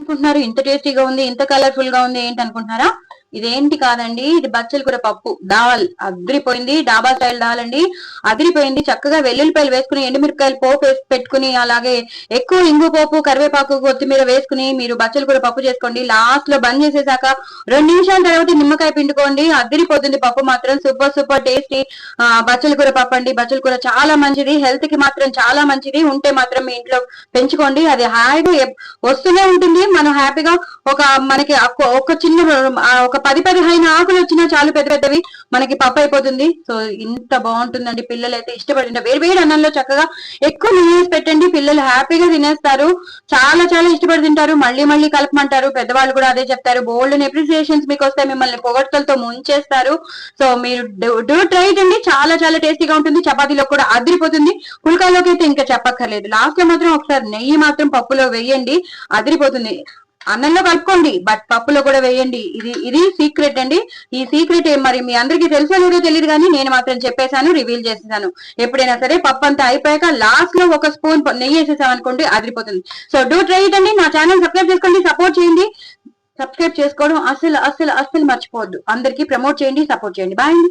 అనుకుంటున్నారు ఇంత టేస్టీగా ఉంది, ఇంత కలర్ఫుల్ గా ఉంది ఏంటి అనుకుంటున్నారా? ఇదేంటి కాదండి, ఇది బచ్చల కూర పప్పు దాల్. అదిరిపోయింది, డాబా స్టైల్ దాల్ అండి. అదిరిపోయింది. చక్కగా వెల్లుల్లిపాయలు వేసుకుని, ఎండుమిరపకాయలు పోపు వేసి పెట్టుకుని, అలాగే ఎక్కువ ఇంగు పోపు, కరివేపాకు, కొత్తిమీర వేసుకుని మీరు బచ్చల కూర పప్పు చేసుకోండి. లాస్ట్ లో బంద్ చేసేసాక 2 నిమిషాల తర్వాత నిమ్మకాయ పిండుకోండి. అదిరిపోతుంది పప్పు మాత్రం. సూపర్ సూపర్ టేస్టీ బచ్చల కూర పప్పు అండి. బచ్చల కూర చాలా మంచిది, హెల్త్ కి మాత్రం చాలా మంచిది. ఉంటే మాత్రం మీ ఇంట్లో పెంచుకోండి. అది హాయిగా వస్తూనే ఉంటుంది. మనం హ్యాపీగా మనకి ఒక చిన్న ఒక 10-15 ఆకులు వచ్చినా చాలు, పెద్ద పెద్దవి, మనకి పప్పు అయిపోతుంది. సో ఇంత బాగుంటుందండి. పిల్లలు అయితే ఇష్టపడి వేడి వేడి అన్నంలో చక్కగా ఎక్కువ నెయ్యి పెట్టండి, పిల్లలు హ్యాపీగా తినేస్తారు. చాలా చాలా ఇష్టపడి తింటారు. మళ్ళీ మళ్ళీ కలపమంటారు. పెద్దవాళ్ళు కూడా అదే చెప్తారు. బోల్డ్ అప్రిసియేషన్స్ మీకు వస్తాయి, మిమ్మల్ని పొగడ్తలతో ముంచేస్తారు. సో మీరు డూ ట్రై అండి. చాలా చాలా టేస్టీగా ఉంటుంది. చపాతీలో కూడా అదిరిపోతుంది. పుల్కాలోకి అయితే ఇంకా చెప్పక్కర్లేదు. లాస్ట్ లో మాత్రం ఒకసారి నెయ్యి మాత్రం పప్పులో వేయండి, అదిరిపోతుంది. అన్నంలో కలుపుకోండి, బట్ పప్పులో కూడా వేయండి. ఇది సీక్రెట్ అండి. ఈ సీక్రెట్ మరి మీ అందరికీ తెలుసో లేదో తెలియదు, కానీ నేను మాత్రం చెప్పేశాను, రివీల్ చేసేసాను. ఎప్పుడైనా సరే పప్పు అంతా అయిపోయాక లాస్ట్ లో ఒక స్పూన్ నెయ్యి వేసేసాం అనుకోండి, అదిరిపోతుంది. సో డూ ట్రై ఇట్ అండి. నా ఛానల్ సబ్స్క్రైబ్ చేసుకోండి, సపోర్ట్ చేయండి. సబ్స్క్రైబ్ చేసుకోవడం అస్సలు అస్సలు అస్సలు మర్చిపోవద్దు. అందరికీ ప్రమోట్ చేయండి, సపోర్ట్ చేయండి. బాయ్.